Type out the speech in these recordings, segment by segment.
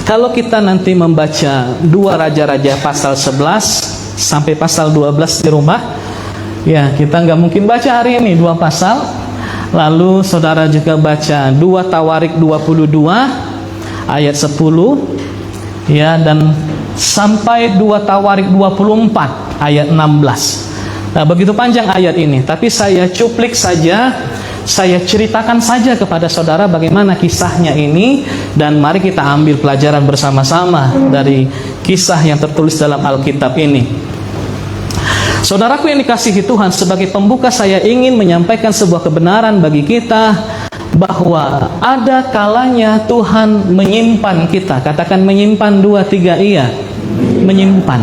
Kalau kita nanti membaca 2 Raja-Raja pasal 11 sampai pasal 12 di rumah, ya kita nggak mungkin baca hari ini 2 pasal. Lalu saudara juga baca 2 Tawarik 22 ayat 10, ya, dan sampai 2 Tawarik 24 ayat 16. Nah, begitu panjang ayat ini, tapi saya cuplik saja, saya ceritakan saja kepada saudara bagaimana kisahnya ini, dan mari kita ambil pelajaran bersama-sama dari kisah yang tertulis dalam Alkitab ini. Saudaraku yang dikasihi Tuhan, sebagai pembuka saya ingin menyampaikan sebuah kebenaran bagi kita, bahwa ada kalanya Tuhan menyimpan kita. Katakan menyimpan, 2, 3, iya. Menyimpan.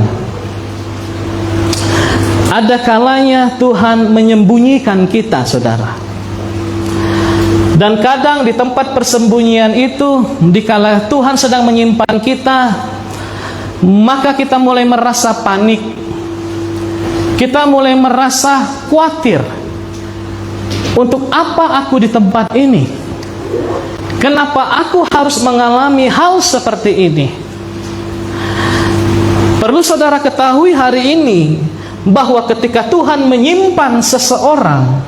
Ada kalanya Tuhan menyembunyikan kita, saudara. Dan kadang di tempat persembunyian itu, dikala Tuhan sedang menyimpan kita, maka kita mulai merasa panik. Kita mulai merasa khawatir. Untuk apa aku di tempat ini? Kenapa aku harus mengalami hal seperti ini? Perlu saudara ketahui hari ini, bahwa ketika Tuhan menyimpan seseorang,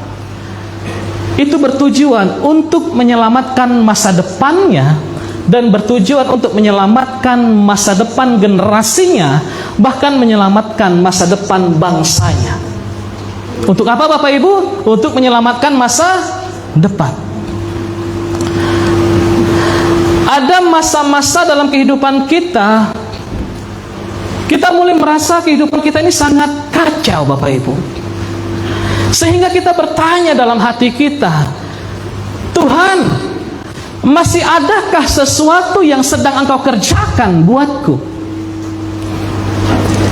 itu bertujuan untuk menyelamatkan masa depannya, dan bertujuan untuk menyelamatkan masa depan generasinya, bahkan menyelamatkan masa depan bangsanya. Untuk apa Bapak Ibu? Untuk menyelamatkan masa depan. Ada masa-masa dalam kehidupan kita, kita mulai merasa kehidupan kita ini sangat kacau, Bapak Ibu. Sehingga kita bertanya dalam hati kita, Tuhan, masih adakah sesuatu yang sedang Engkau kerjakan buatku?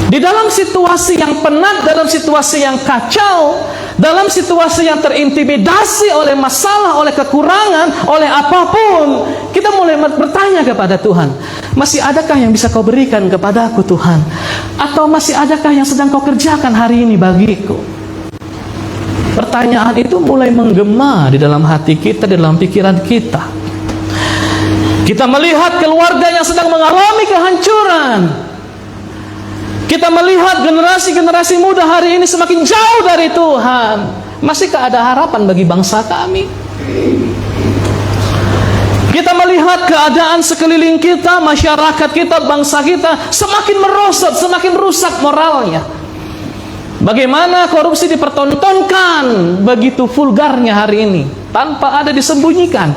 Di dalam situasi yang penat, dalam situasi yang kacau, dalam situasi yang terintimidasi oleh masalah, oleh kekurangan, oleh apapun, kita mulai bertanya kepada Tuhan, masih adakah yang bisa Kau berikan kepadaku Tuhan? Atau masih adakah yang sedang Kau kerjakan hari ini bagiku? Pertanyaan itu mulai menggema di dalam hati kita, di dalam pikiran kita. Kita melihat keluarga yang sedang mengalami kehancuran. Kita melihat generasi-generasi muda hari ini semakin jauh dari Tuhan. Masihkah ada harapan bagi bangsa kami? Kita melihat keadaan sekeliling kita, masyarakat kita, bangsa kita semakin merosot, semakin rusak moralnya. Bagaimana korupsi dipertontonkan begitu vulgarnya hari ini, tanpa ada disembunyikan.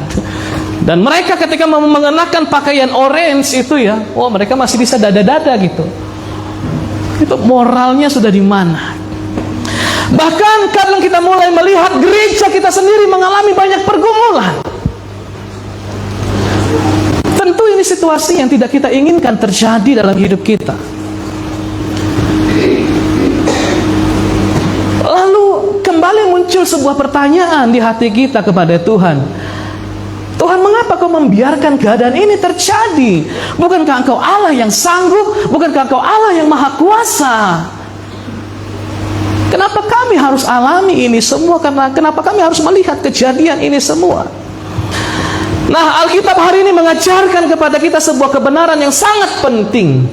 Dan mereka ketika mengenakan pakaian orange itu, ya, oh mereka masih bisa dada-dada gitu. Itu moralnya sudah di mana? Bahkan kadang kita mulai melihat gereja kita sendiri mengalami banyak pergumulan. Tentu ini situasi yang tidak kita inginkan terjadi dalam hidup kita. Lalu kembali muncul sebuah pertanyaan di hati kita kepada Tuhan. Tuhan, mengapa Kau membiarkan keadaan ini terjadi? Bukankah Engkau Allah yang sanggup? Bukankah Engkau Allah yang maha kuasa? Kenapa kami harus alami ini semua? Kenapa kami harus melihat kejadian ini semua? Nah, Alkitab hari ini mengajarkan kepada kita sebuah kebenaran yang sangat penting.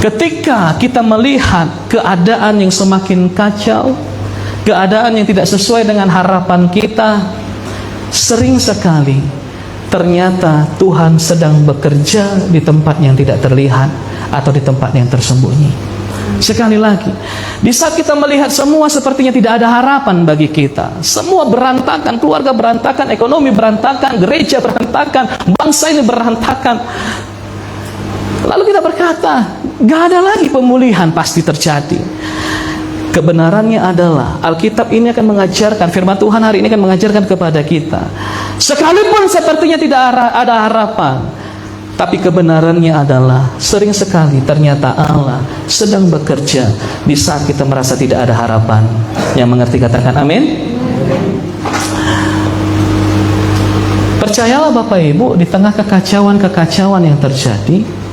Ketika kita melihat keadaan yang semakin kacau, keadaan yang tidak sesuai dengan harapan kita, sering sekali ternyata Tuhan sedang bekerja di tempat yang tidak terlihat atau di tempat yang tersembunyi. Sekali lagi, di saat kita melihat semua sepertinya tidak ada harapan bagi kita, semua berantakan, keluarga berantakan, ekonomi berantakan, gereja berantakan, bangsa ini berantakan, lalu kita berkata, gak ada lagi pemulihan pasti terjadi. Kebenarannya adalah Alkitab ini akan mengajarkan, firman Tuhan hari ini akan mengajarkan kepada kita, sekalipun sepertinya tidak ada harapan, tapi kebenarannya adalah sering sekali ternyata Allah sedang bekerja di saat kita merasa tidak ada harapan. Yang mengerti katakan amin. Percayalah Bapak Ibu, di tengah kekacauan-kekacauan yang terjadi,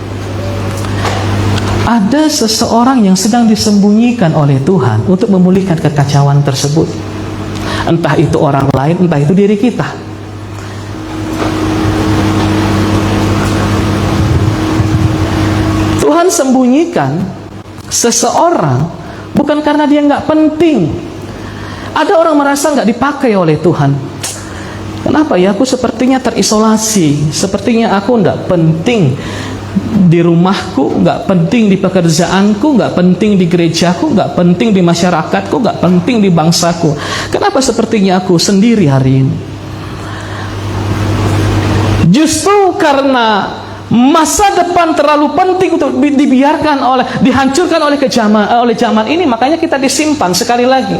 ada seseorang yang sedang disembunyikan oleh Tuhan untuk memulihkan kekacauan tersebut. Entah itu orang lain, entah itu diri kita. Tuhan sembunyikan seseorang bukan karena dia nggak penting. Ada orang merasa nggak dipakai oleh Tuhan. Kenapa ya, aku sepertinya terisolasi, sepertinya aku nggak penting di rumahku, nggak penting di pekerjaanku, nggak penting di gerejaku, nggak penting di masyarakatku, nggak penting di bangsaku. Kenapa sepertinya aku sendiri hari ini? Justru karena masa depan terlalu penting untuk dihancurkan oleh zaman ini, makanya kita disimpan. Sekali lagi,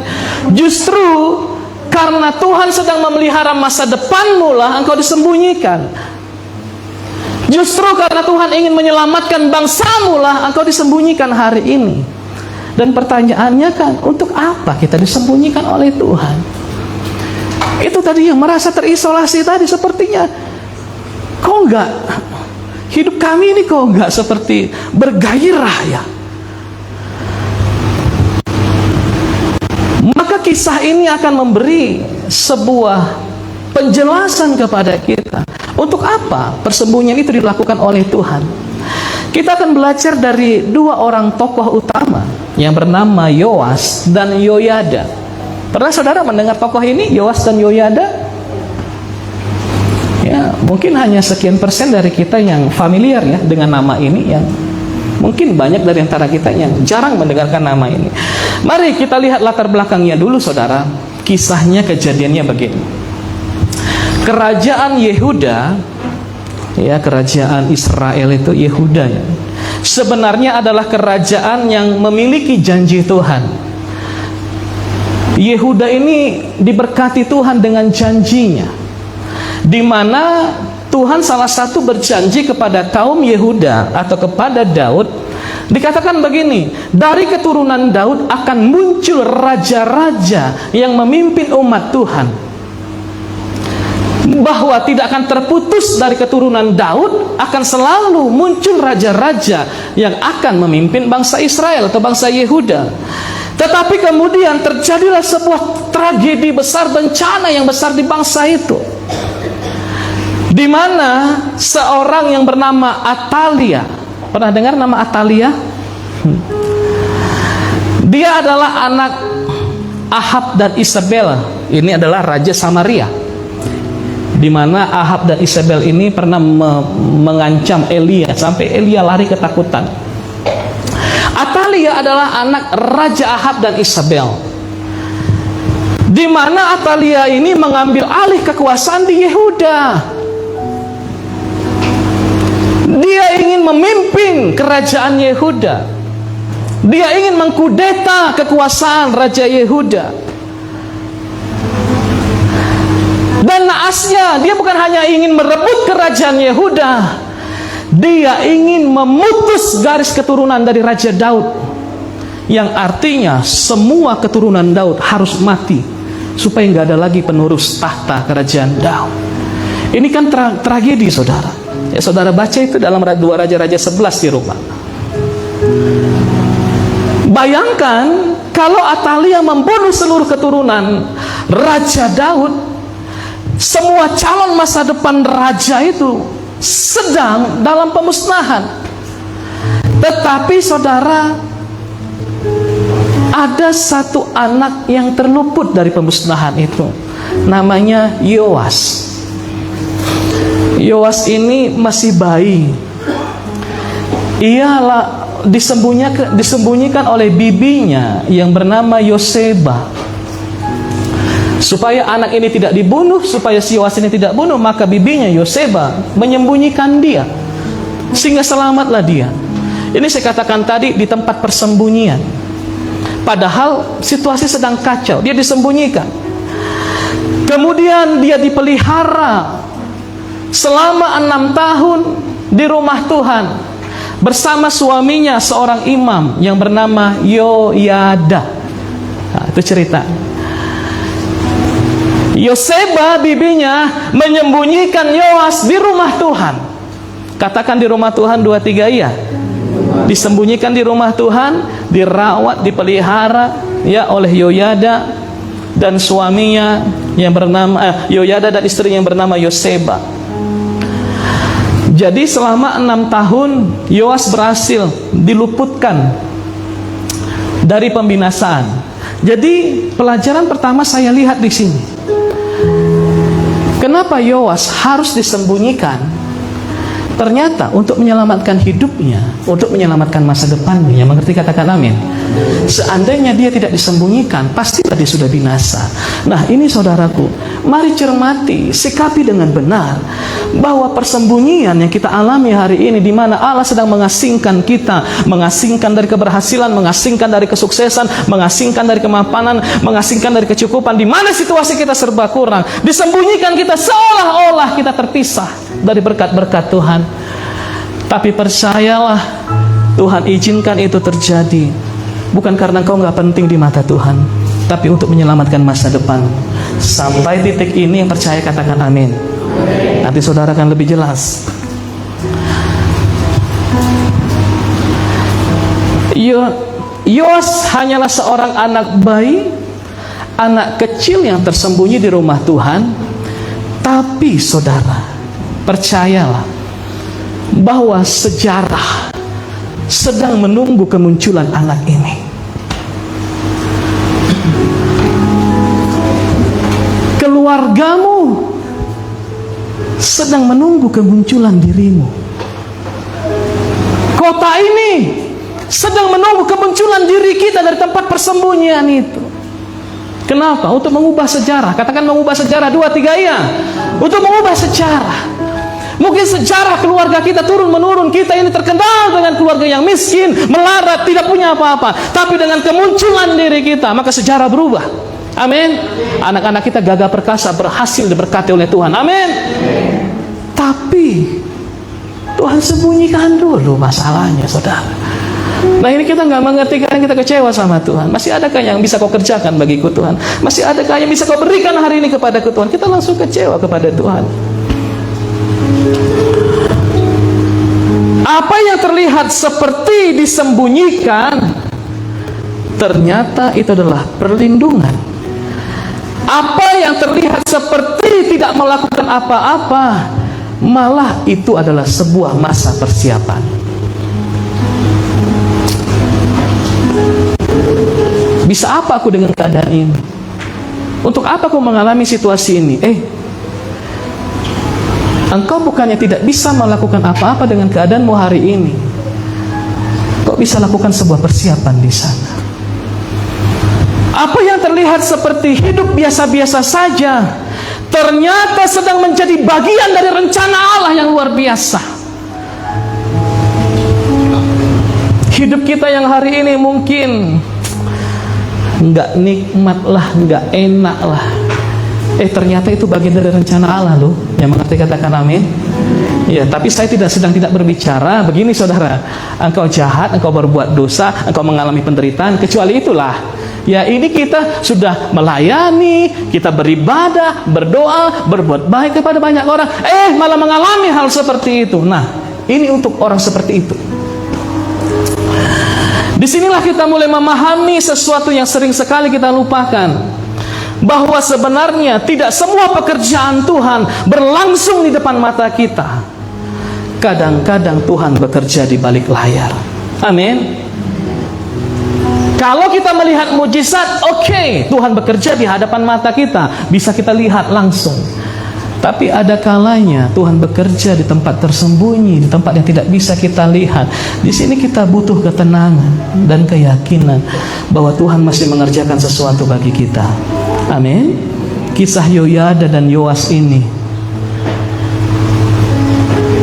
justru karena Tuhan sedang memelihara masa depanmu lah engkau disembunyikan. Justru karena Tuhan ingin menyelamatkan bangsamu lah engkau disembunyikan hari ini. Dan pertanyaannya kan, untuk apa kita disembunyikan oleh Tuhan? Itu tadi yang merasa terisolasi tadi, sepertinya kok enggak, hidup kami ini kok enggak seperti bergairah ya. Maka kisah ini akan memberi sebuah penjelasan kepada kita. Untuk apa persembunyian itu dilakukan oleh Tuhan? Kita akan belajar dari dua orang tokoh utama yang bernama Yoas dan Yoyada. Pernah saudara mendengar tokoh ini, Yoas dan Yoyada? Ya, mungkin hanya sekian persen dari kita yang familiar ya dengan nama ini, yang mungkin banyak dari antara kita yang jarang mendengarkan nama ini. Mari kita lihat latar belakangnya dulu saudara. Kisahnya, kejadiannya begini. Kerajaan Yehuda, ya, kerajaan Israel itu Yehuda ya, sebenarnya adalah kerajaan yang memiliki janji Tuhan. Yehuda ini diberkati Tuhan dengan janjinya, di mana Tuhan salah satu berjanji kepada kaum Yehuda atau kepada Daud. Dikatakan begini, dari keturunan Daud akan muncul raja-raja yang memimpin umat Tuhan. Bahwa tidak akan terputus dari keturunan Daud, akan selalu muncul raja-raja yang akan memimpin bangsa Israel atau bangsa Yehuda. Tetapi kemudian terjadilah sebuah tragedi besar, bencana yang besar di bangsa itu, di mana seorang yang bernama Atalia. Pernah dengar nama Atalia? Dia adalah anak Ahab dan Isabel. Ini adalah raja Samaria, di mana Ahab dan Isabel ini pernah mengancam Elia sampai Elia lari ketakutan. Atalia adalah anak Raja Ahab dan Isabel, di mana Atalia ini mengambil alih kekuasaan di Yehuda. Dia ingin memimpin kerajaan Yehuda. Dia ingin mengkudeta kekuasaan Raja Yehuda. Dan naasnya, dia bukan hanya ingin merebut kerajaan Yehuda, dia ingin memutus garis keturunan dari Raja Daud, yang artinya semua keturunan Daud harus mati supaya nggak ada lagi penerus tahta kerajaan Daud. Ini kan tragedi saudara. Ya, saudara baca itu dalam 2 Raja-Raja 11 di rumah. Bayangkan kalau Atalia membunuh seluruh keturunan Raja Daud, semua calon masa depan raja itu sedang dalam pemusnahan. Tetapi saudara, ada satu anak yang terluput dari pemusnahan itu, namanya Yoas. Yoas ini masih bayi. Ia disembunyikan oleh bibinya yang bernama Yoseba. Supaya anak ini tidak dibunuh, supaya si Yoas ini tidak bunuh, maka bibinya Yoseba menyembunyikan dia, sehingga selamatlah dia. Ini saya katakan tadi, di tempat persembunyian. Padahal situasi sedang kacau, dia disembunyikan. Kemudian dia dipelihara selama 6 tahun di rumah Tuhan bersama suaminya, seorang imam yang bernama Yoyada. Nah, itu cerita. Yoseba bibinya menyembunyikan Yoas di rumah Tuhan. Katakan di rumah Tuhan 2-3 iya. Disembunyikan di rumah Tuhan, dirawat, dipelihara ya oleh Yoyada dan suaminya yang bernama Yoyada dan istrinya yang bernama Yoseba. Jadi selama 6 tahun Yoas berhasil diluputkan dari pembinasaan. Jadi pelajaran pertama saya lihat di sini, kenapa Yoas harus disembunyikan? Ternyata untuk menyelamatkan hidupnya, untuk menyelamatkan masa depannya. Mengerti, katakan amin. Seandainya dia tidak disembunyikan, pastilah dia sudah binasa. Nah ini saudaraku, mari cermati, sikapi dengan benar bahwa persembunyian yang kita alami hari ini, di mana Allah sedang mengasingkan kita, mengasingkan dari keberhasilan, mengasingkan dari kesuksesan, mengasingkan dari kemapanan, mengasingkan dari kecukupan, di mana situasi kita serba kurang, disembunyikan kita seolah-olah kita terpisah dari berkat-berkat Tuhan. Tapi percayalah, Tuhan izinkan itu terjadi bukan karena kau nggak penting di mata Tuhan, tapi untuk menyelamatkan masa depan. Sampai titik ini yang percaya katakan amin. Nanti saudara akan lebih jelas. Yoas hanyalah seorang anak bayi, anak kecil yang tersembunyi di rumah Tuhan. Tapi saudara, percayalah bahwa sejarah sedang menunggu kemunculan anak ini. Keluargamu sedang menunggu kemunculan dirimu. Kota ini sedang menunggu kemunculan diri kita dari tempat persembunyian itu. Kenapa? Untuk mengubah sejarah. Katakan mengubah sejarah. 2, 3 iya. Untuk mengubah sejarah. Mungkin sejarah keluarga kita turun-menurun, kita ini terkenal dengan keluarga yang miskin, melarat, tidak punya apa-apa. Tapi dengan kemunculan diri kita, maka sejarah berubah. Amin. Anak-anak kita gagah perkasa, berhasil diberkati oleh Tuhan. Amin. Tapi Tuhan sembunyikan dulu masalahnya, saudara. Nah ini kita nggak mengerti, karena kita kecewa sama Tuhan. Masih adakah yang bisa kau kerjakan bagiku Tuhan? Masih adakah yang bisa kau berikan hari ini kepadaku Tuhan? Kita langsung kecewa kepada Tuhan. Apa yang terlihat seperti disembunyikan, ternyata itu adalah perlindungan. Apa yang terlihat seperti tidak melakukan apa-apa, malah itu adalah sebuah masa persiapan. Bisa apa aku dengan keadaan ini? Untuk apa aku mengalami situasi ini? Engkau bukannya tidak bisa melakukan apa-apa dengan keadaanmu hari ini. Kau bisa lakukan sebuah persiapan di sana. Apa yang terlihat seperti hidup biasa-biasa saja, ternyata sedang menjadi bagian dari rencana Allah yang luar biasa. Hidup kita yang hari ini mungkin nggak nikmat lah, nggak enak lah. Ternyata itu bagian dari rencana Allah loh. Yang mengerti katakan amin. Ya, tapi saya sedang tidak berbicara begini saudara, engkau jahat, engkau berbuat dosa, engkau mengalami penderitaan, kecuali itulah. Ya, ini kita sudah melayani, kita beribadah, berdoa, berbuat baik kepada banyak orang, malah mengalami hal seperti itu. Nah, ini untuk orang seperti itu. Disinilah kita mulai memahami sesuatu yang sering sekali kita lupakan, bahwa sebenarnya tidak semua pekerjaan Tuhan berlangsung di depan mata kita. Kadang-kadang Tuhan bekerja di balik layar. Amin. Kalau kita melihat mujizat, Tuhan bekerja di hadapan mata kita, bisa kita lihat langsung. Tapi ada kalanya Tuhan bekerja di tempat tersembunyi, di tempat yang tidak bisa kita lihat. Di sini kita butuh ketenangan dan keyakinan bahwa Tuhan masih mengerjakan sesuatu bagi kita. Amin. Kisah Yoyada dan Yoas ini,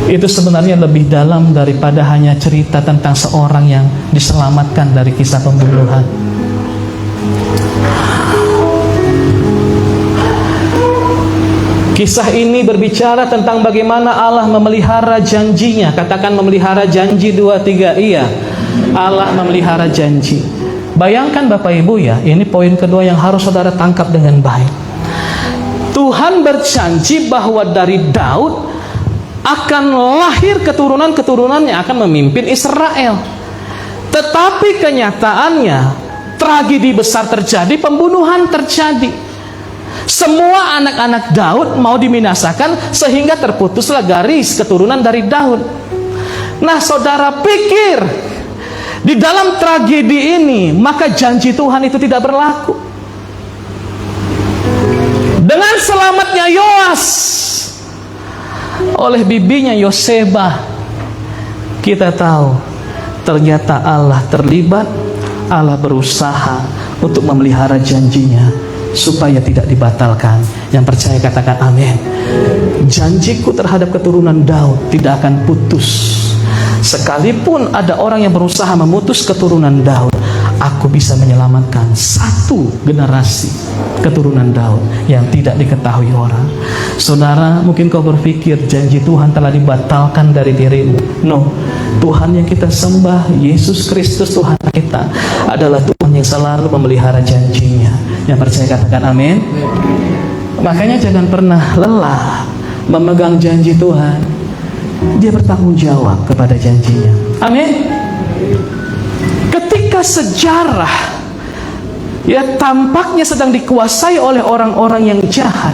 itu sebenarnya lebih dalam daripada hanya cerita tentang seorang yang diselamatkan dari kisah pembunuhan. Kisah ini berbicara tentang bagaimana Allah memelihara janjinya. Katakan memelihara janji. 2, 3 iya. Allah memelihara janji. Bayangkan Bapak Ibu ya, ini poin kedua yang harus saudara tangkap dengan baik. Tuhan berjanji bahwa dari Daud akan lahir keturunan-keturunan yang akan memimpin Israel. Tetapi kenyataannya tragedi besar terjadi, pembunuhan terjadi. Semua anak-anak Daud mau dibinasakan sehingga terputuslah garis keturunan dari Daud. Nah, saudara pikir di dalam tragedi ini maka janji Tuhan itu tidak berlaku. Dengan selamatnya Yoas oleh bibinya Yoseba, kita tahu ternyata Allah terlibat, Allah berusaha untuk memelihara janjinya supaya tidak dibatalkan. Yang percaya katakan amin. Janjiku terhadap keturunan Daud tidak akan putus. Sekalipun ada orang yang berusaha memutus keturunan Daud, aku bisa menyelamatkan satu generasi keturunan Daud yang tidak diketahui orang. Saudara, mungkin kau berpikir janji Tuhan telah dibatalkan dari dirimu. No, Tuhan yang kita sembah, Yesus Kristus Tuhan kita, adalah Tuhan yang selalu memelihara janjinya. Yang percaya katakan amin. Makanya jangan pernah lelah memegang janji Tuhan. Dia bertanggung jawab kepada janjinya. Amin. Ketika sejarah tampaknya sedang dikuasai oleh orang-orang yang jahat,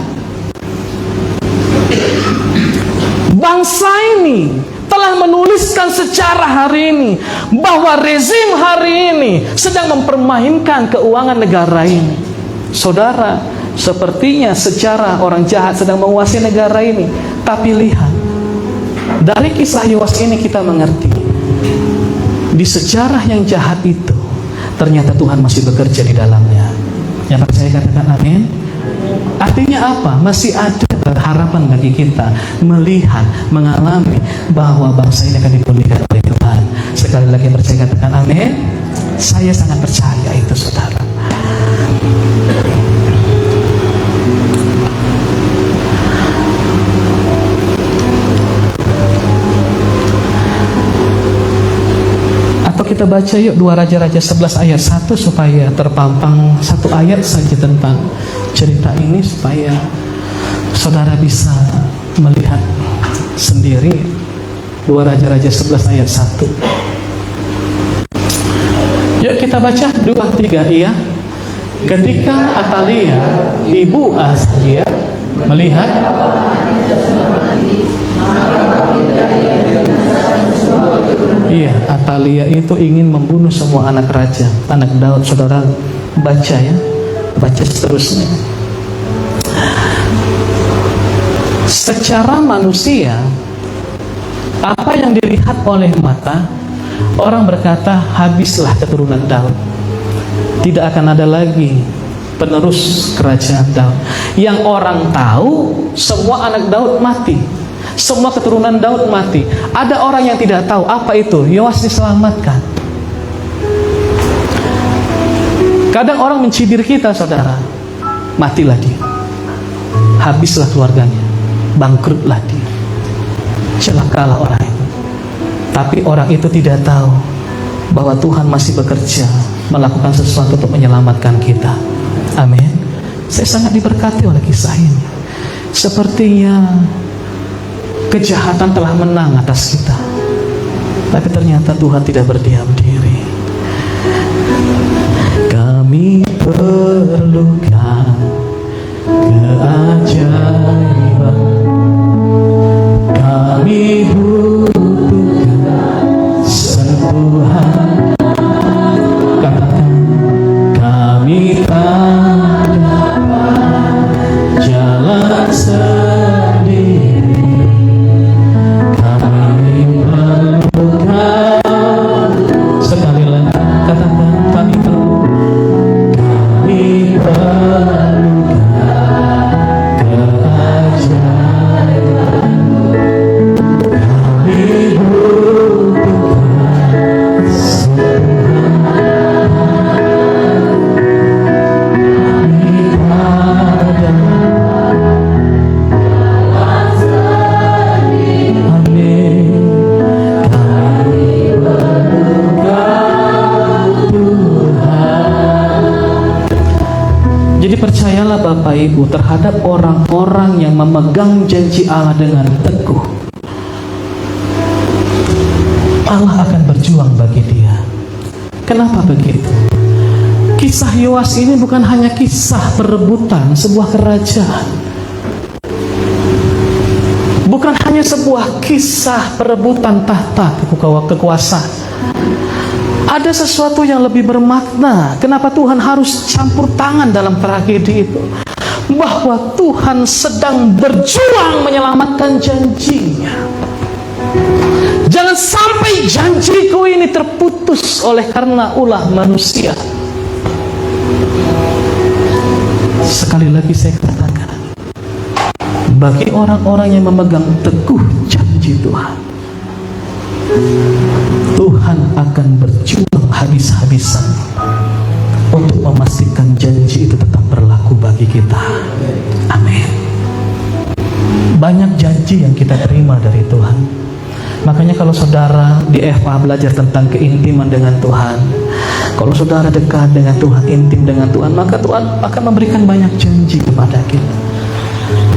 bangsa ini telah menuliskan sejarah hari ini bahwa rezim hari ini sedang mempermainkan keuangan negara ini. Saudara, sepertinya sejarah orang jahat sedang menguasai negara ini. Tapi lihat, dari kisah Yoas ini kita mengerti, di sejarah yang jahat itu ternyata Tuhan masih bekerja di dalamnya. Yang percaya katakan amin. Artinya apa? Masih ada harapan bagi kita melihat, mengalami bahwa bangsa ini akan dipulihkan oleh Tuhan. Sekali lagi percaya katakan amin. Saya sangat percaya itu, saudara. Atau kita baca yuk 2 Raja-Raja 11 ayat 1 supaya terpampang satu ayat saja tentang cerita ini supaya saudara bisa melihat sendiri. 2 Raja-Raja 11 ayat 1. Yuk kita baca 2-3. Iya. Ketika Atalia ibu Ahazia melihat Atalia itu ingin membunuh semua anak raja, anak Daud. Saudara baca ya, baca seterusnya. Secara manusia, apa yang dilihat oleh mata, orang berkata habislah keturunan Daud, tidak akan ada lagi penerus kerajaan Daud. Yang orang tahu semua anak Daud mati, semua keturunan Daud mati. Ada orang yang tidak tahu apa itu Yoas diselamatkan. Kadang orang mencibir kita, saudara, matilah dia, habislah keluarganya, bangkrutlah dia, celakalah orang itu. Tapi orang itu tidak tahu bahwa Tuhan masih bekerja melakukan sesuatu untuk menyelamatkan kita. Amin. Saya sangat diberkati oleh kisah ini. Sepertinya kejahatan telah menang atas kita, tapi ternyata Tuhan tidak berdiam diri. Kami perlukan keajaiban, kami butuhkan sentuhan. Katakan, kami tak dapat jalan sendiri, kami perlukan. Sekali lagi katakan, kami perlukan keajaiban, kami butuhkan sentuhan, kami pada amin. Kami perlukan Tuhan. Jadi percayalah Bapak Ibu terhadap orang-orang yang memegang janji Allah dengan teguh, Allah akan berjuang bagi dia. Kenapa begitu? Kisah Yoas ini bukan hanya kisah perebutan sebuah kerajaan, bukan hanya sebuah kisah perebutan tahta kekuasaan. Ada sesuatu yang lebih bermakna. Kenapa Tuhan harus campur tangan dalam tragedi itu? Bahwa Tuhan sedang berjuang menyelamatkan janjinya. Jangan sampai janjiku ini terputus oleh karena ulah manusia. Sekali lagi saya katakan, bagi orang-orang yang memegang teguh janji Tuhan, Tuhan akan berjuang habis-habisan untuk memastikan janji itu tetap berlaku bagi kita. Amin. Banyak janji yang kita terima dari Tuhan. Makanya kalau saudara di FA belajar tentang keintiman dengan Tuhan, kalau saudara dekat dengan Tuhan, intim dengan Tuhan, maka Tuhan akan memberikan banyak janji kepada kita.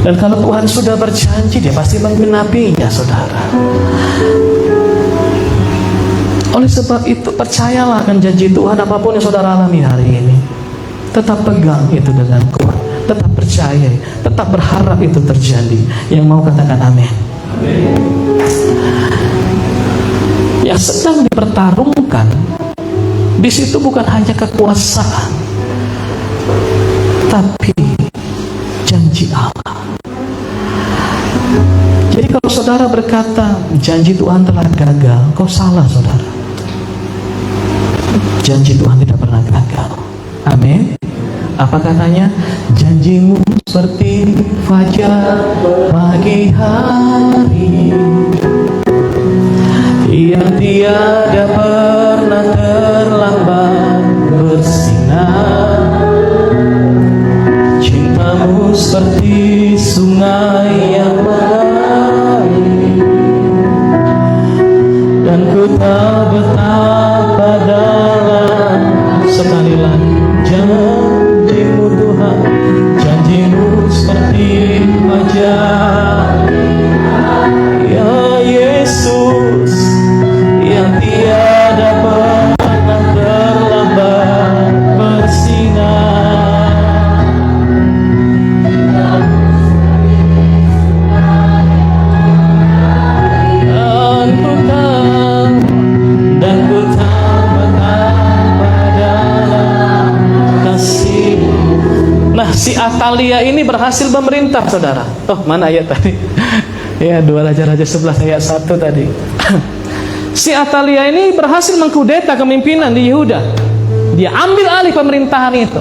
Dan kalau Tuhan sudah berjanji, Dia pasti menggenapinya, saudara. Oleh sebab itu, percayalah akan janji Tuhan apapun yang saudara alami hari ini. Tetap pegang itu dengan kuat, tetap percaya, tetap berharap itu terjadi. Yang mau katakan amin. Yang sedang dipertarungkan di situ bukan hanya kekuasaan, tapi janji Allah. Jadi kalau saudara berkata janji Tuhan telah gagal, kau salah, saudara. Janji Tuhan tidak pernah gagal. Amin. Apa katanya? Janjimu seperti fajar pagi hari yang tiada pernah terlambat bersinar. Cintamu seperti sungai yang mengalir, dan ku tahu betapa dalam. Sekali lagi, janjimu Tuhan, janjimu seperti fajar, ya Yesus, yang tiada pernah terlambat bersinar. Dan ku tahu betapa dalam kasih-Mu. Nah, si Atalia ini berhasil memerintah, saudara. Oh, mana ayat tadi? Ya, 2 Raja-Raja 11 ayat 1 tadi. Si Atalia ini berhasil mengkudeta kepemimpinan di Yehuda. Dia ambil alih pemerintahan itu.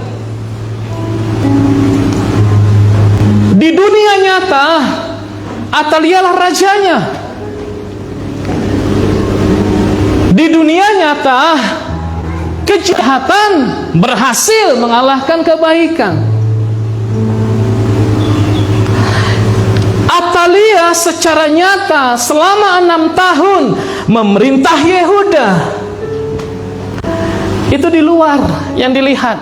Di dunia nyata, Atalia lah rajanya. Di dunia nyata, kejahatan berhasil mengalahkan kebaikan. Atalia secara nyata selama 6 tahun memerintah Yehuda. Itu di luar yang dilihat.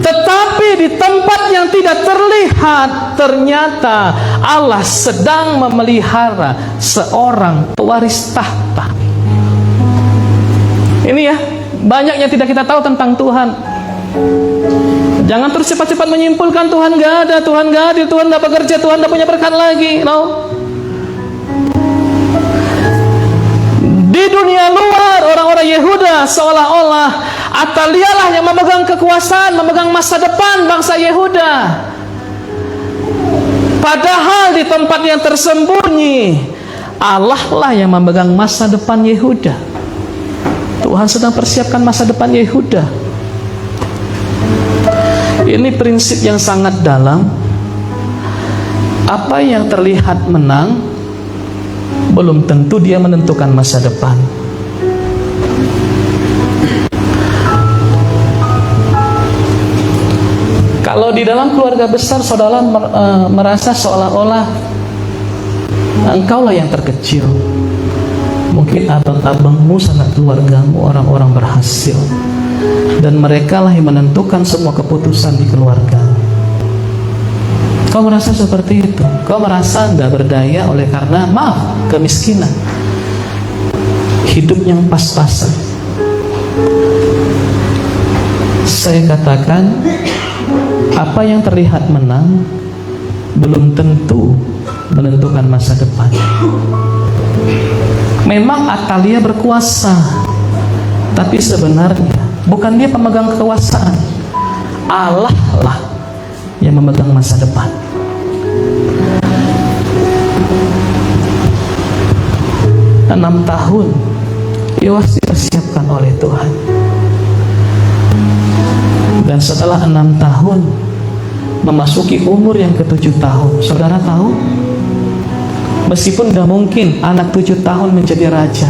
Tetapi di tempat yang tidak terlihat, ternyata Allah sedang memelihara seorang pewaris tahta. Ini ya, banyak yang tidak kita tahu tentang Tuhan. Jangan terus cepat-cepat menyimpulkan Tuhan gak ada, Tuhan gak adil, Tuhan gak bekerja, Tuhan gak punya berkat lagi. No. Di dunia luar, orang-orang Yehuda seolah-olah Atalia lah yang memegang kekuasaan, memegang masa depan bangsa Yehuda. Padahal di tempat yang tersembunyi, Allah lah yang memegang masa depan Yehuda. Tuhan sedang persiapkan masa depan Yehuda. Ini prinsip yang sangat dalam. Apa yang terlihat menang belum tentu dia menentukan masa depan. Kalau di dalam keluarga besar saudara merasa seolah-olah engkaulah yang terkecil, mungkin abang-abangmu, sanak keluargamu orang-orang berhasil, dan mereka lah yang menentukan semua keputusan di keluarga. Kau merasa seperti itu? Kau merasa tidak berdaya oleh karena kemiskinan, hidup yang pas-pasan. saya katakan, apa yang terlihat menang belum tentu menentukan masa depan. Memang Atalia berkuasa, tapi sebenarnya bukan dia pemegang kekuasaan. Allah lah yang memegang masa depan. Enam tahun Yoas dipersiapkan oleh Tuhan. Dan setelah 6 tahun memasuki umur yang ke-7 tahun, saudara tahu, meskipun gak mungkin anak 7 tahun menjadi raja,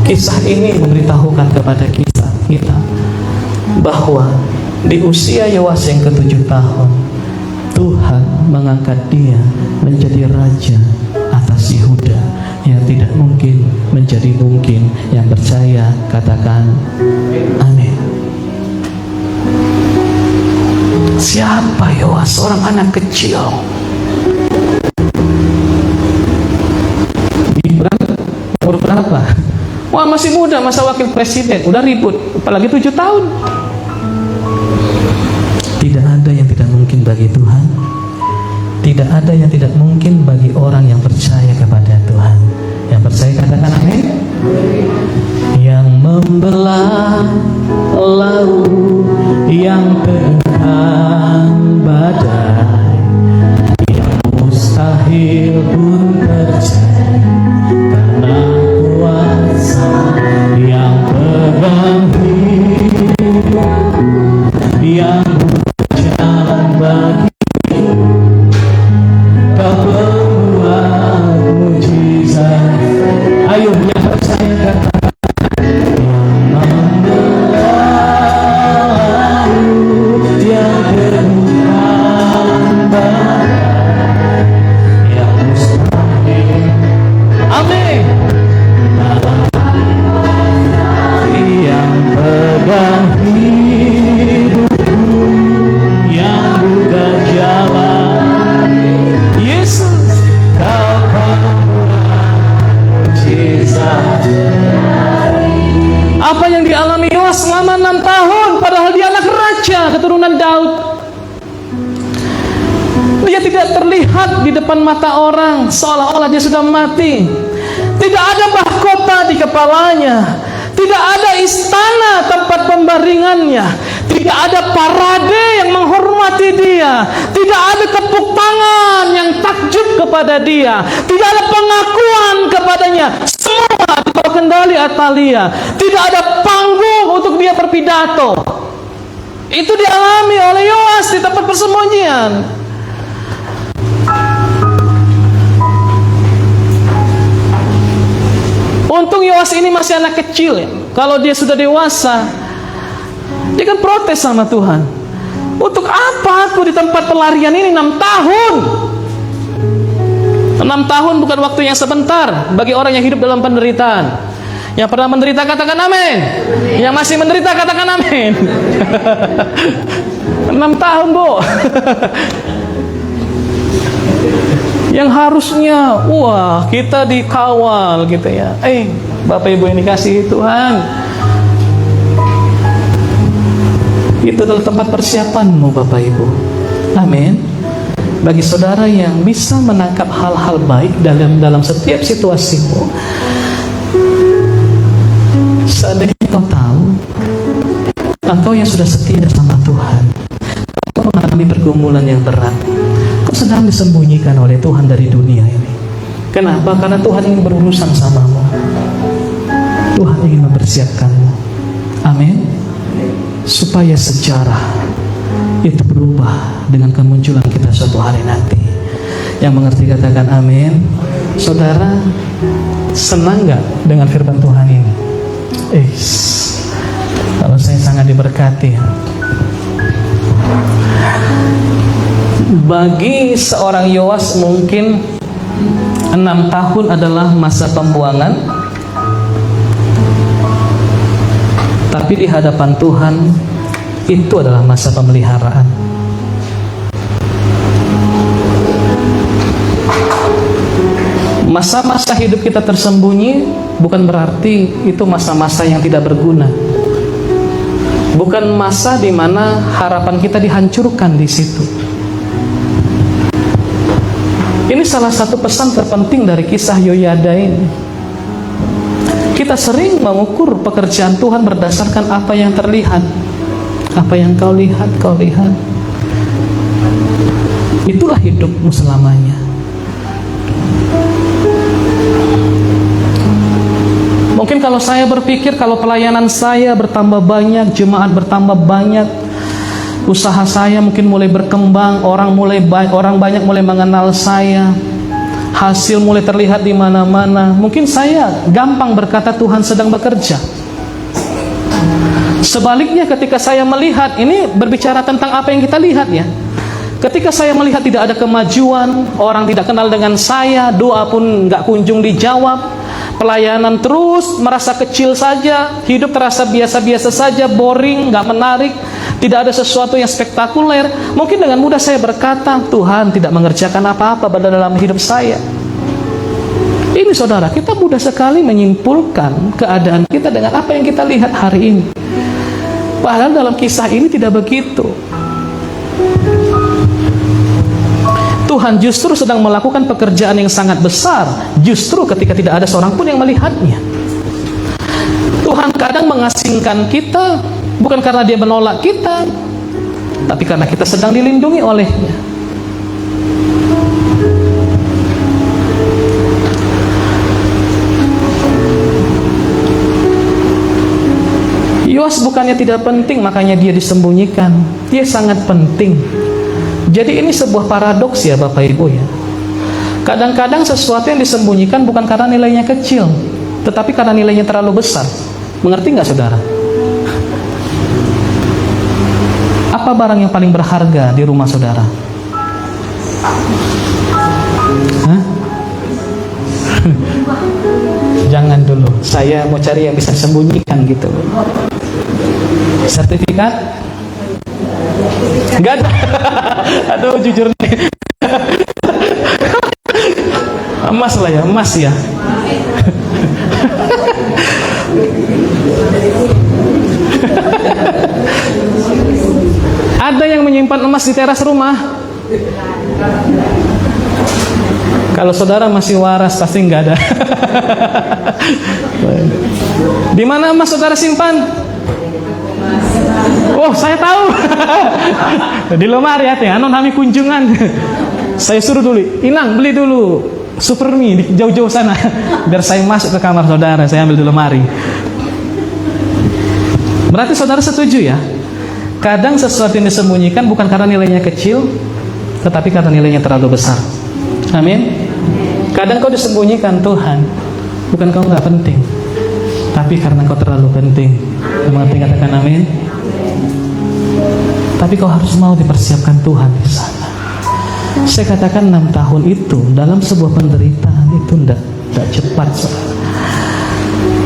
kisah ini memberitahukan kepada kita bahwa di usia Yoas yang ke-7 tahun, Tuhan mengangkat dia menjadi raja atas Yehuda yang tidak mungkin menjadi mungkin. Yang percaya katakan amin. Siapa Yoas? Seorang anak kecil. Umur berapa? Wah, masih muda, masa wakil presiden, udah ribut, apalagi 7 tahun. Tidak ada yang tidak mungkin bagi Tuhan. Tidak ada yang tidak mungkin bagi orang yang percaya kepada Tuhan. Yang percaya katakan amin. Yang membelah laut, yang teguhkan badai, yang mustahil pun terjadi karena kuasa yang pegang hidup, yang berjalan bagi Kau pembuat mujizat. Ayo yang percaya katakan, yang membelah yang teguhkan badai, yang mustahil. Amin. Yang pegang hidupku, yang buka jalan. Yesus, Kau pembuat mujizat. Apa yang dialami Yoas selama 6 tahun, padahal dia anak raja keturunan Daud. Dia tidak terlihat di depan mata orang, seolah-olah dia sudah mati. Tidak ada mahkota di kepalanya, tidak ada istana tempat pembaringannya, tidak ada parade yang menghormati dia, tidak ada tepuk tangan yang takjub kepada dia, tidak ada pengakuan kepadanya. Semua di bawah kendali Atalia. Tidak ada panggung untuk dia berpidato. Itu dialami oleh Yoas di tempat persembunyian. Untung Yoas ini masih anak kecil ya. Kalau dia sudah dewasa, dia kan protes sama Tuhan. Untuk apa aku di tempat pelarian ini 6 tahun? 6 tahun bukan waktu yang sebentar bagi orang yang hidup dalam penderitaan. Yang pernah menderita katakan amin. Yang masih menderita katakan amin. 6 tahun, Bu. Yang harusnya wah kita dikawal gitu ya. Bapak Ibu yang dikasihi Tuhan, itu adalah tempat persiapanmu Bapak Ibu. Amin. Bagi saudara yang bisa menangkap hal-hal baik dalam setiap situasimu, seandainya kau tahu, engkau yang sudah setia sama Tuhan, kau mengalami pergumulan yang berat, kau sedang disembunyikan oleh Tuhan dari dunia ini. Kenapa? Karena Tuhan ingin berurusan samamu. Tuhan ingin mempersiapkanmu. Amin. Supaya sejarah itu berubah dengan kemunculan kita suatu hari nanti. Yang mengerti katakan amin. Saudara, senang gak dengan firman Tuhan ini? Kalau saya sangat diberkati. Bagi seorang Yoas mungkin 6 tahun adalah masa pembuangan, tapi di hadapan Tuhan itu adalah masa pemeliharaan. Masa-masa hidup kita tersembunyi bukan berarti itu masa-masa yang tidak berguna. bukan masa di mana harapan kita dihancurkan di situ. Ini salah satu pesan terpenting dari kisah Yoyada ini. Kita sering mengukur pekerjaan Tuhan berdasarkan apa yang terlihat. Apa yang kau lihat, kau lihat. Itulah hidupmu selamanya. Mungkin kalau saya berpikir, kalau pelayanan saya bertambah banyak, jemaat bertambah banyak, usaha saya mungkin mulai berkembang, orang banyak mulai mengenal saya, hasil mulai terlihat di mana-mana, mungkin saya gampang berkata Tuhan sedang bekerja. Sebaliknya ketika saya melihat, ini berbicara tentang apa yang kita lihat ya. Ketika saya melihat tidak ada kemajuan, orang tidak kenal dengan saya, doa pun nggak kunjung dijawab, pelayanan terus merasa kecil saja, hidup terasa biasa-biasa saja, boring, nggak menarik, tidak ada sesuatu yang spektakuler. Mungkin dengan mudah saya berkata, Tuhan tidak mengerjakan apa-apa pada dalam hidup saya. Ini saudara, kita mudah sekali menyimpulkan keadaan kita dengan apa yang kita lihat hari ini. Padahal dalam kisah ini tidak begitu. Tuhan justru sedang melakukan pekerjaan yang sangat besar, justru ketika tidak ada seorang pun yang melihatnya. Tuhan kadang mengasingkan kita bukan karena dia menolak kita, tapi karena kita sedang dilindungi olehnya. Yoas bukannya tidak penting makanya dia disembunyikan, dia sangat penting. Jadi ini sebuah paradoks ya Bapak Ibu ya. Kadang-kadang sesuatu yang disembunyikan bukan karena nilainya kecil, tetapi karena nilainya terlalu besar. Mengerti nggak saudara? Apa barang yang paling berharga di rumah saudara? Hah? Jangan dulu, saya mau cari yang bisa disembunyikan gitu. Sertifikat? Enggak ada. Aduh jujur nih. Emas lah ya, emas ya. Ada yang menyimpan emas di teras rumah? Kalau saudara masih waras pasti enggak ada. Di mana emas saudara simpan? Oh, saya tahu. Di lemari hati, anon kami kunjungan. Saya suruh dulu, Inang beli dulu Supermi di jauh-jauh sana, biar saya masuk ke kamar saudara, saya ambil di lemari. Berarti saudara setuju ya? Kadang sesuatu yang disembunyikan bukan karena nilainya kecil, tetapi karena nilainya terlalu besar. Amin. Kadang kau disembunyikan Tuhan, bukan kau nggak penting, tapi karena kau terlalu penting. Mengerti katakan amin? Tapi kau harus mau dipersiapkan Tuhan di sana. Saya katakan 6 tahun itu dalam sebuah penderitaan itu tidak cepat.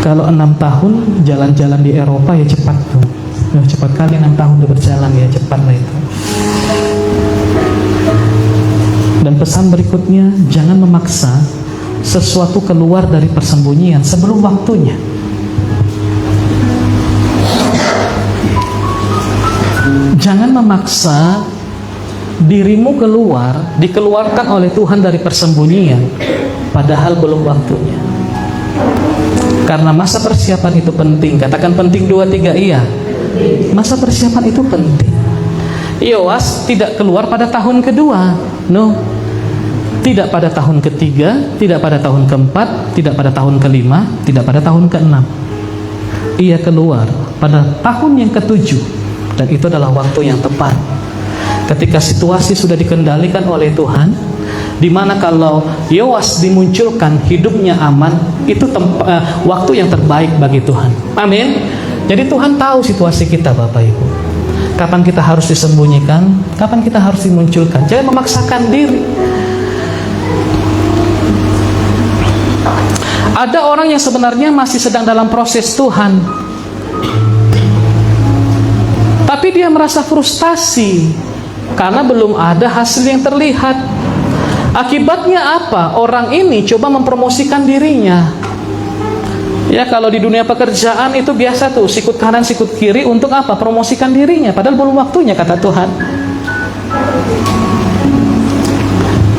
Kalau 6 tahun jalan-jalan di Eropa ya cepat tuh. Ya, cepat kali 6 tahun udah berjalan ya, cepat lah itu. Dan pesan berikutnya, jangan memaksa sesuatu keluar dari persembunyian sebelum waktunya. Jangan memaksa dirimu dikeluarkan oleh Tuhan dari persembunyian padahal belum waktunya. Karena masa persiapan itu penting. Katakan penting 2, 3 iya. Masa persiapan itu penting. Yoas tidak keluar pada tahun kedua, no. Tidak pada tahun ketiga, tidak pada tahun keempat, tidak pada tahun kelima, tidak pada tahun keenam. Ia keluar pada tahun yang ketujuh. Dan itu adalah waktu yang tepat ketika situasi sudah dikendalikan oleh Tuhan, di mana kalau Yoas dimunculkan hidupnya aman, itu waktu yang terbaik bagi Tuhan. Amin. Jadi Tuhan tahu situasi kita Bapak Ibu. Kapan kita harus disembunyikan, kapan kita harus dimunculkan. Jangan memaksakan diri. Ada orang yang sebenarnya masih sedang dalam proses Tuhan, tapi dia merasa frustasi karena belum ada hasil yang terlihat. Akibatnya apa? Orang ini coba mempromosikan dirinya. Ya, kalau di dunia pekerjaan itu biasa tuh, sikut kanan sikut kiri untuk apa? Promosikan dirinya, padahal belum waktunya kata Tuhan.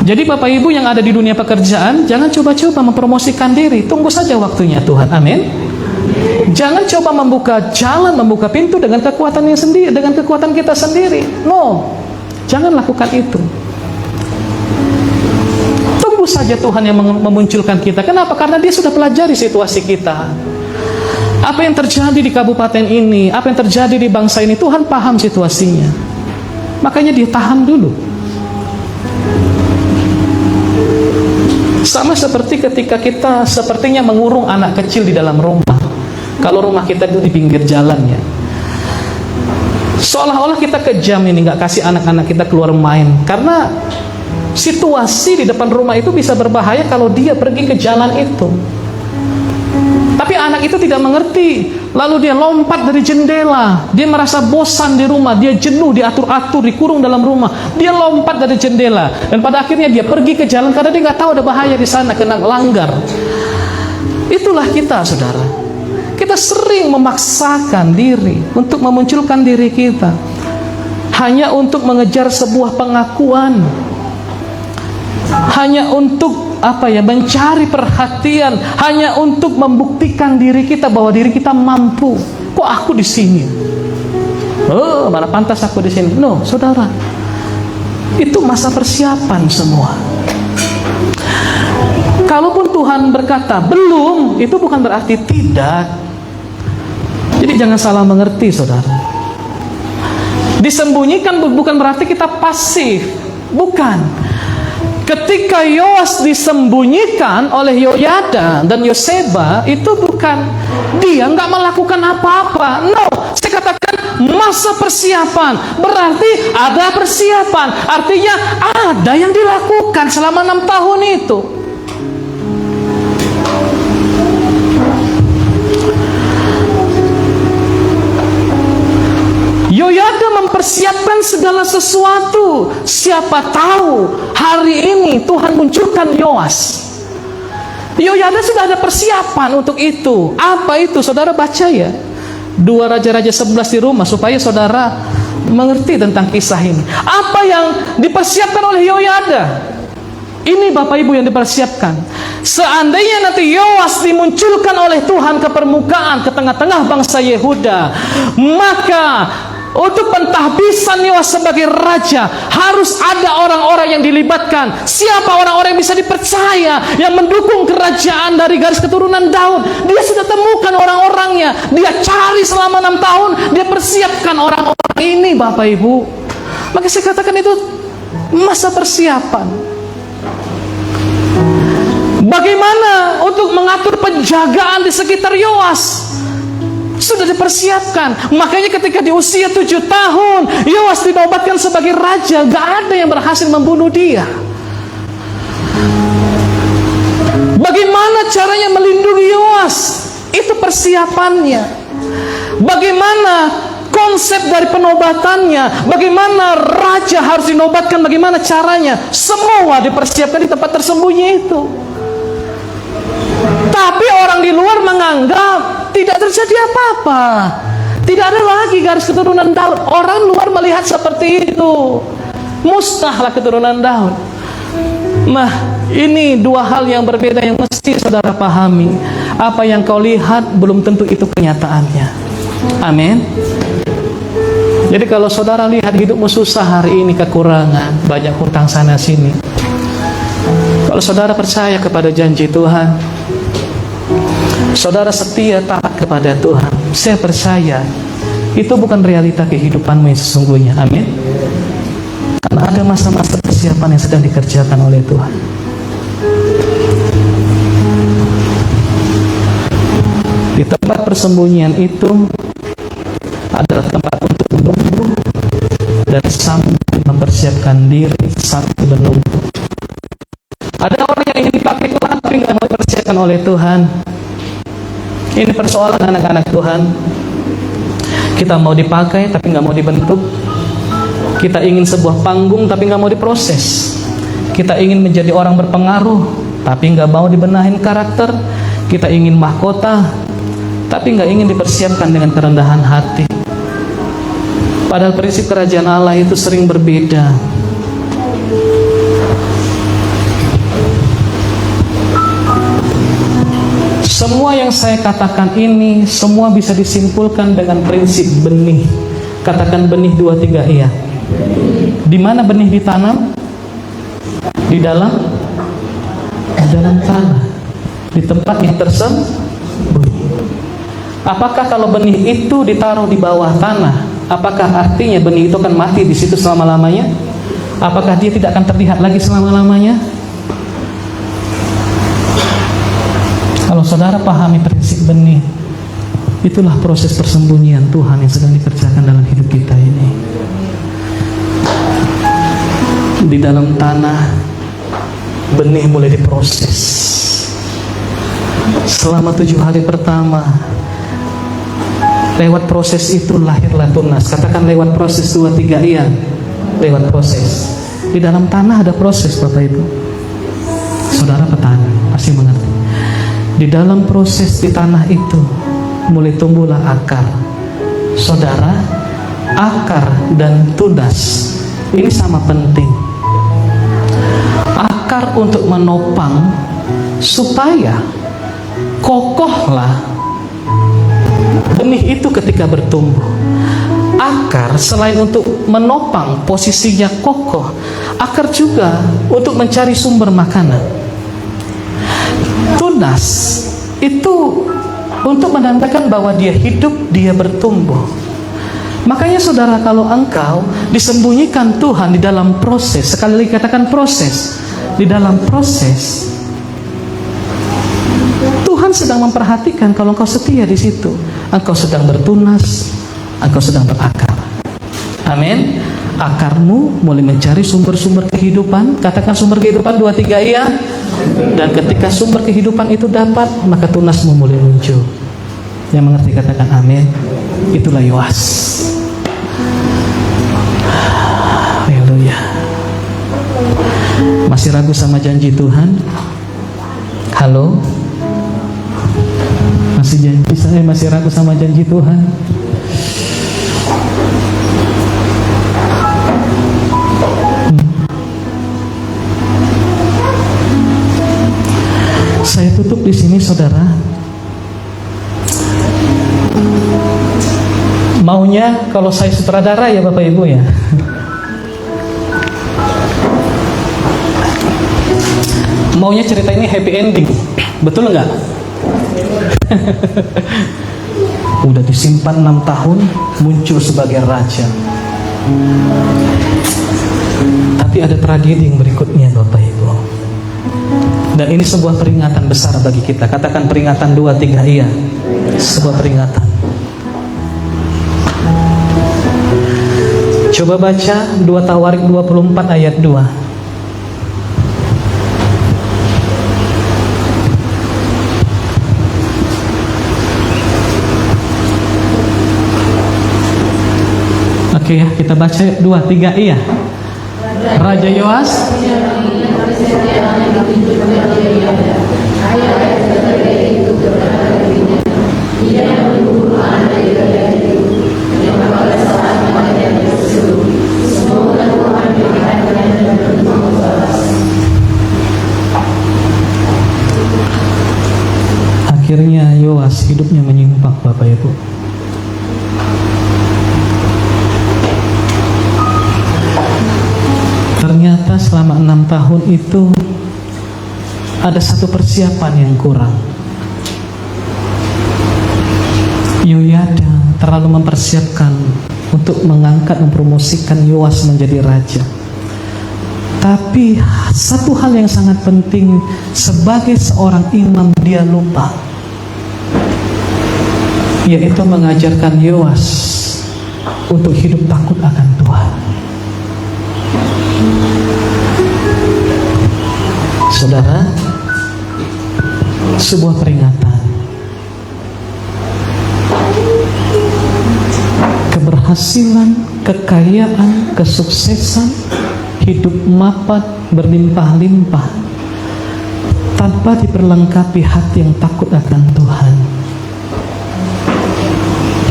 Jadi Bapak Ibu yang ada di dunia pekerjaan, jangan coba-coba mempromosikan diri, tunggu saja waktunya Tuhan. Amin. Jangan coba membuka jalan, membuka pintu dengan kekuatan yang sendiri, dengan kekuatan kita sendiri. No, jangan lakukan itu. Tunggu saja Tuhan yang memunculkan kita. Kenapa? Karena Dia sudah pelajari situasi kita. Apa yang terjadi di kabupaten ini, apa yang terjadi di bangsa ini, Tuhan paham situasinya. Makanya Dia tahan dulu. Sama seperti ketika kita sepertinya mengurung anak kecil di dalam rumah. Kalau rumah kita itu di pinggir jalan ya, seolah-olah kita kejam ini, nggak kasih anak-anak kita keluar main. Karena situasi di depan rumah itu bisa berbahaya kalau dia pergi ke jalan itu. Tapi anak itu tidak mengerti. Lalu dia lompat dari jendela. Dia merasa bosan di rumah, dia jenuh, diatur-atur, dikurung dalam rumah. Dia lompat dari jendela, dan pada akhirnya dia pergi ke jalan karena dia nggak tahu ada bahaya di sana, kena langgar. Itulah kita, saudara. Kita sering memaksakan diri untuk memunculkan diri kita hanya untuk mengejar sebuah pengakuan, hanya untuk mencari perhatian, hanya untuk membuktikan diri kita bahwa diri kita mampu. Kok aku di sini? Oh, mana pantas aku di sini? No, saudara. Itu masa persiapan semua. Kalaupun Tuhan berkata belum, itu bukan berarti tidak. Jadi jangan salah mengerti, saudara. Disembunyikan bukan berarti kita pasif. Bukan. Ketika Yoas disembunyikan oleh Yoyada dan Yoseba, itu bukan dia nggak melakukan apa-apa. No, saya katakan masa persiapan. Berarti ada persiapan. Artinya ada yang dilakukan selama 6 tahun itu. Yoyada mempersiapkan segala sesuatu. Siapa tahu hari ini Tuhan munculkan Yoas. Yoyada sudah ada persiapan untuk itu. Apa itu? Saudara baca ya 2 Raja-Raja 11 di rumah, supaya saudara mengerti tentang kisah ini. Apa yang dipersiapkan oleh Yoyada? Ini Bapak Ibu yang dipersiapkan. Seandainya nanti Yoas dimunculkan oleh Tuhan ke permukaan, ke tengah-tengah bangsa Yehuda, maka untuk pentahbisan Yoas sebagai raja harus ada orang-orang yang dilibatkan. Siapa orang-orang yang bisa dipercaya, yang mendukung kerajaan dari garis keturunan Daud? Dia sudah temukan orang-orangnya. Dia cari selama 6 tahun. Dia persiapkan orang-orang ini, Bapak Ibu. Maka saya katakan itu masa persiapan. Bagaimana untuk mengatur penjagaan di sekitar Yoas? Sudah dipersiapkan. Makanya ketika di usia 7 tahun Yoas dinobatkan sebagai raja, gak ada yang berhasil membunuh dia. Bagaimana caranya melindungi Yoas? Itu persiapannya. Bagaimana konsep dari penobatannya, bagaimana raja harus dinobatkan, bagaimana caranya, semua dipersiapkan di tempat tersembunyi itu. Tapi orang di luar menganggap tidak terjadi apa-apa. Tidak ada lagi garis keturunan Daud. Orang luar melihat seperti itu. Musnahlah keturunan Daud. Nah, ini 2 hal yang berbeda yang mesti saudara pahami. Apa yang kau lihat belum tentu itu kenyataannya. Amin. Jadi kalau saudara lihat hidupmu susah hari ini, kekurangan, banyak hutang sana sini, kalau saudara percaya kepada janji Tuhan, saudara setia taat kepada Tuhan, saya percaya itu bukan realita kehidupanmu yang sesungguhnya. Amin. Karena ada masa-masa persiapan yang sedang dikerjakan oleh Tuhan. Di tempat persembunyian itu adalah tempat untuk menunggu dan sambil mempersiapkan diri sambil menunggu. Ada orang yang ingin dipakai Tuhan tapi nggak mau dipersiapkan oleh Tuhan. Ini persoalan anak-anak Tuhan. Kita mau dipakai tapi nggak mau dibentuk. Kita ingin sebuah panggung tapi nggak mau diproses. Kita ingin menjadi orang berpengaruh tapi nggak mau dibenahin karakter. Kita ingin mahkota tapi nggak ingin dipersiapkan dengan kerendahan hati. Padahal prinsip kerajaan Allah itu sering berbeda. Semua yang saya katakan ini semua bisa disimpulkan dengan prinsip benih. Katakan benih 2, 3 iya. Di mana benih ditanam? Di dalam tanah, di tempat yang tersembunyi. Apakah kalau benih itu ditaruh di bawah tanah, apakah artinya benih itu akan mati di situ selama-lamanya? Apakah dia tidak akan terlihat lagi selama-lamanya? Kalau saudara pahami prinsip benih, itulah proses persembunyian Tuhan yang sedang dikerjakan dalam hidup kita ini. Di dalam tanah, benih mulai diproses. Selama 7 hari pertama, lewat proses itu lahirlah tunas. Katakan lewat proses 2, 3 iya. Lewat proses. Di dalam tanah ada proses, Bapak Ibu. Saudara petani pasti mengerti. Di dalam proses di tanah itu mulai tumbuhlah akar. Saudara, akar dan tunas ini sama penting. Akar untuk menopang supaya kokohlah benih itu ketika bertumbuh. Akar selain untuk menopang posisinya kokoh, akar juga untuk mencari sumber makanan. Tunas itu untuk menandakan bahwa dia hidup, dia bertumbuh. Makanya saudara, kalau engkau disembunyikan Tuhan di dalam proses, sekali lagi katakan proses, di dalam proses, Tuhan sedang memperhatikan kalau engkau setia di situ, engkau sedang bertunas, engkau sedang berakar. Amin. Akarmu mulai mencari sumber-sumber kehidupan. Katakan sumber kehidupan 2, 3 iya. Dan ketika sumber kehidupan itu dapat, maka tunasmu mulai muncul. Yang mengerti katakan amin. Itulah Yoas. Haleluya. Masih ragu sama janji Tuhan? Halo? Masih ragu sama janji Tuhan? Saya tutup di sini, saudara. Maunya kalau saya sutradara ya Bapak Ibu ya. Maunya cerita ini happy ending, betul nggak? Udah disimpan 6 tahun, muncul sebagai raja. Tapi ada tragedi yang berikutnya, Bapak Ibu. Dan ini sebuah peringatan besar bagi kita. Katakan peringatan 2, 3 iya. Sebuah peringatan. Coba baca 2 Tawarik 24 ayat 2. Oke ya, kita baca 2, 3 iya. Raja Yoas akhirnya Yoas hidupnya menyimpang, Bapak Ibu. Ternyata selama 6 tahun itu ada satu persiapan yang kurang. Yoyada terlalu mempersiapkan untuk mengangkat, mempromosikan Yoas menjadi raja. Tapi satu hal yang sangat penting, sebagai seorang imam dia lupa, yaitu mengajarkan Yoas untuk hidup takut akan Tuhan. Saudara, sebuah peringatan. Keberhasilan, kekayaan, kesuksesan, hidup mapan, berlimpah-limpah, tanpa diperlengkapi hati yang takut akan Tuhan,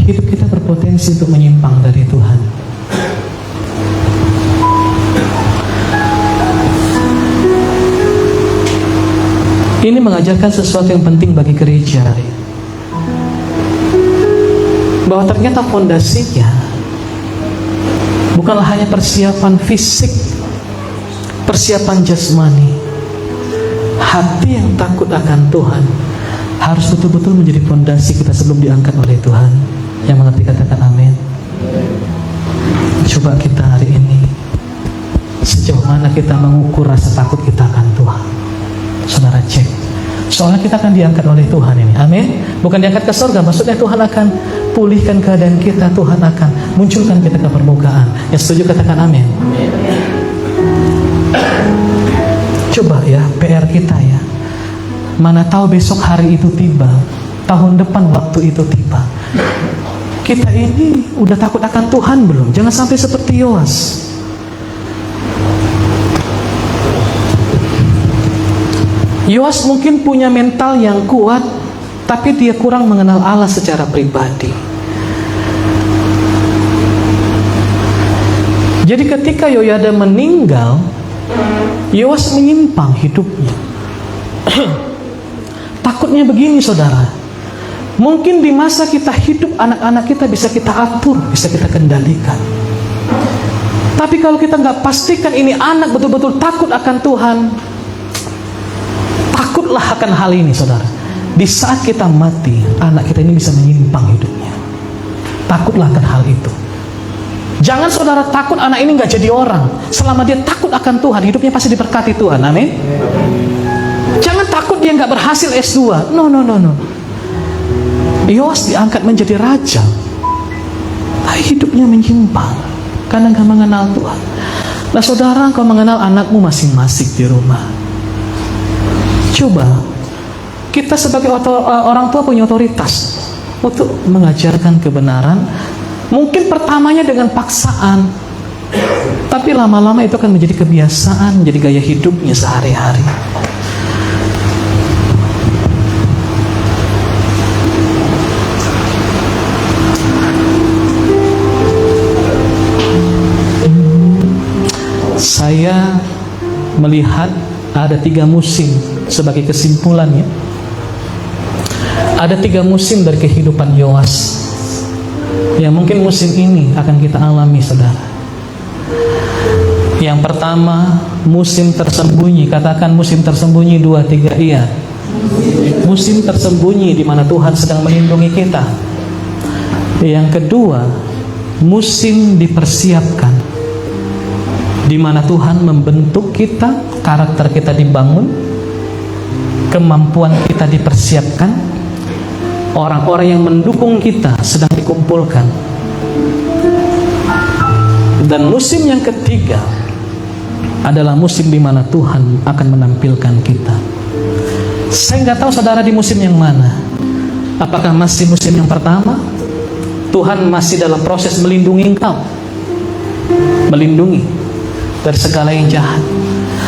hidup kita berpotensi untuk menyimpang dari Tuhan. Ini mengajarkan sesuatu yang penting bagi gereja, bahwa ternyata fondasinya bukanlah hanya persiapan fisik, persiapan jasmani. Hati yang takut akan Tuhan harus betul-betul menjadi fondasi kita sebelum diangkat oleh Tuhan. Yang mengerti katakan amin. Coba kita hari ini, sejauh mana kita mengukur rasa takut kita akan Tuhan. Saudara cek. Soalnya kita akan diangkat oleh Tuhan ini. Amin. Bukan diangkat ke surga, maksudnya Tuhan akan pulihkan keadaan kita. Tuhan akan munculkan kita ke permukaan. Yang setuju katakan amin. Coba ya, PR kita ya. Mana tahu besok hari itu tiba, tahun depan waktu itu tiba. Kita ini udah takut akan Tuhan belum? Jangan sampai seperti Yoas. Yoas mungkin punya mental yang kuat, tapi dia kurang mengenal Allah secara pribadi. Jadi ketika Yoyada meninggal, Yoas menyimpang hidupnya. Takutnya begini saudara, mungkin di masa kita hidup, anak-anak kita bisa kita atur, bisa kita kendalikan. Tapi kalau kita nggak pastikan ini anak betul-betul takut akan Tuhan, takutlah akan hal ini saudara. Di saat kita mati, anak kita ini bisa menyimpang hidupnya. Takutlah akan hal itu. Jangan saudara takut anak ini nggak jadi orang. Selama dia takut akan Tuhan, hidupnya pasti diberkati Tuhan. Amin. Jangan takut dia nggak berhasil S2. No. Yoas diangkat menjadi raja, tapi hidupnya menyimpang karena nggak mengenal Tuhan. Nah saudara, engkau mengenal anakmu masing-masing di rumah. Coba kita sebagai orang tua punya otoritas untuk mengajarkan kebenaran. Mungkin pertamanya dengan paksaan, tapi lama-lama itu akan menjadi kebiasaan, menjadi gaya hidupnya sehari-hari. Saya melihat ada 3 musim sebagai kesimpulannya. Ada 3 musim dari kehidupan Yoas yang mungkin musim ini akan kita alami saudara. Yang pertama, musim tersembunyi. Katakan musim tersembunyi, 2, 3, iya. Musim tersembunyi di mana Tuhan sedang melindungi kita. Yang kedua, musim dipersiapkan, di mana Tuhan membentuk kita, karakter kita dibangun, kemampuan kita dipersiapkan, orang-orang yang mendukung kita sedang dikumpulkan. Dan musim yang ketiga adalah musim di mana Tuhan akan menampilkan kita. Saya nggak tahu saudara di musim yang mana. Apakah masih musim yang pertama? Tuhan masih dalam proses melindungi engkau, melindungi dari segala yang jahat.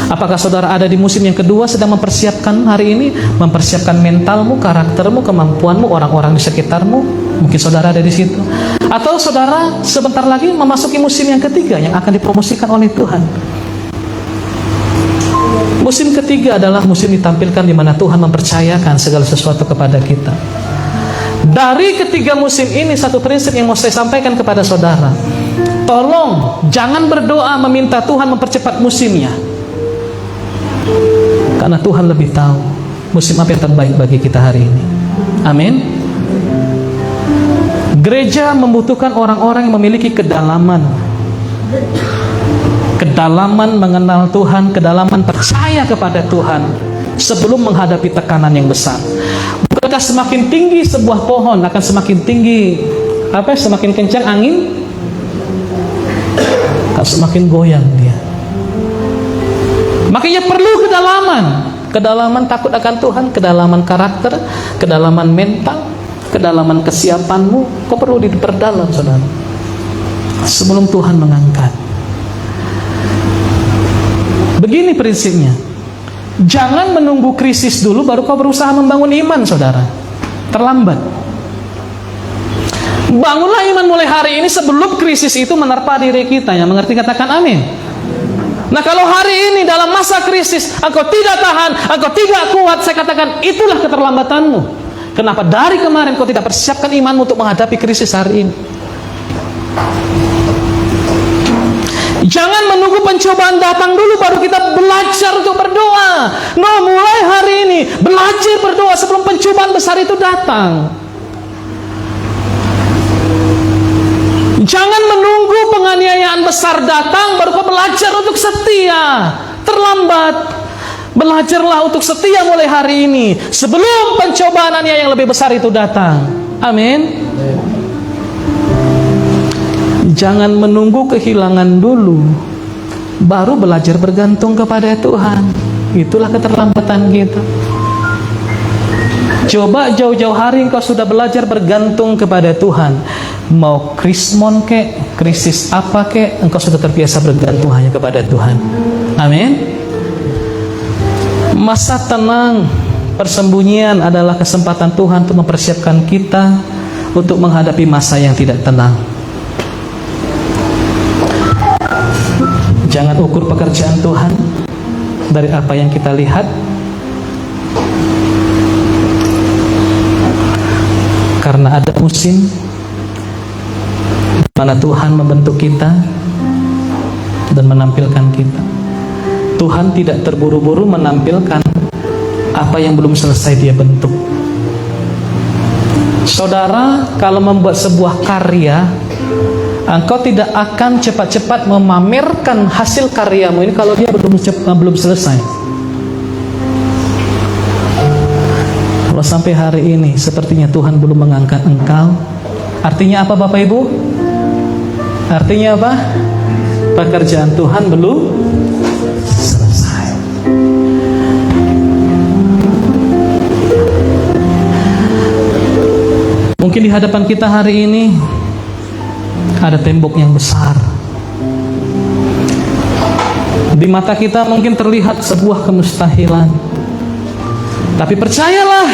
Apakah saudara ada di musim yang kedua, sedang mempersiapkan hari ini, mempersiapkan mentalmu, karaktermu, kemampuanmu, orang-orang di sekitarmu? Mungkin saudara ada di situ. Atau saudara sebentar lagi memasuki musim yang ketiga yang akan dipromosikan oleh Tuhan. Musim ketiga adalah musim ditampilkan di mana Tuhan mempercayakan segala sesuatu kepada kita. Dari ketiga musim ini, satu prinsip yang mau saya sampaikan kepada saudara. Tolong jangan berdoa meminta Tuhan mempercepat musimnya, karena Tuhan lebih tahu musim apa yang terbaik bagi kita hari ini. Amin. Gereja membutuhkan orang-orang yang memiliki kedalaman mengenal Tuhan, kedalaman percaya kepada Tuhan sebelum menghadapi tekanan yang besar. Bukankah semakin tinggi sebuah pohon akan semakin tinggi semakin kencang angin, akan semakin goyang dia. Makanya perlu kedalaman takut akan Tuhan, kedalaman karakter, kedalaman mental, kedalaman kesiapanmu. Kau perlu diperdalam saudara sebelum Tuhan mengangkat. Begini prinsipnya, jangan menunggu krisis dulu baru kau berusaha membangun iman saudara. Terlambat. Bangunlah iman mulai hari ini sebelum krisis itu menerpa diri kita. Yang mengerti katakan amin. Nah, kalau hari ini dalam masa krisis engkau tidak tahan, engkau tidak kuat, saya katakan itulah keterlambatanmu. Kenapa dari kemarin kau tidak persiapkan imanmu untuk menghadapi krisis hari ini? Jangan menunggu pencobaan datang dulu baru kita belajar untuk berdoa. No, mulai hari ini belajar berdoa sebelum pencobaan besar itu datang. Jangan menunggu penganiayaan besar datang baru kau belajar untuk setia. Terlambat. Belajarlah untuk setia mulai hari ini sebelum pencobaan yang lebih besar itu datang. Amin. Jangan menunggu kehilangan dulu baru belajar bergantung kepada Tuhan. Itulah keterlambatan kita. Coba jauh-jauh hari engkau sudah belajar bergantung kepada Tuhan. Mau krismon kek, krisis apa kek, engkau sudah terbiasa bergantung hanya kepada Tuhan. Amin. Masa tenang, persembunyian adalah kesempatan Tuhan untuk mempersiapkan kita untuk menghadapi masa yang tidak tenang. Jangan ukur pekerjaan Tuhan dari apa yang kita lihat, karena ada musim mana Tuhan membentuk kita dan menampilkan kita. Tuhan tidak terburu-buru menampilkan apa yang belum selesai dia bentuk. Saudara, kalau membuat sebuah karya, engkau tidak akan cepat-cepat memamerkan hasil karyamu ini kalau dia belum selesai. Kalau sampai hari ini sepertinya Tuhan belum mengangkat engkau, artinya apa Bapak Ibu? Artinya apa? Pekerjaan Tuhan belum selesai. Mungkin di hadapan kita hari ini ada tembok yang besar. Di mata kita mungkin terlihat sebuah kemustahilan. Tapi percayalah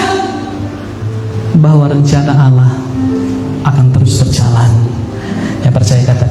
bahwa rencana Allah akan terus berjalan. Yang percaya kata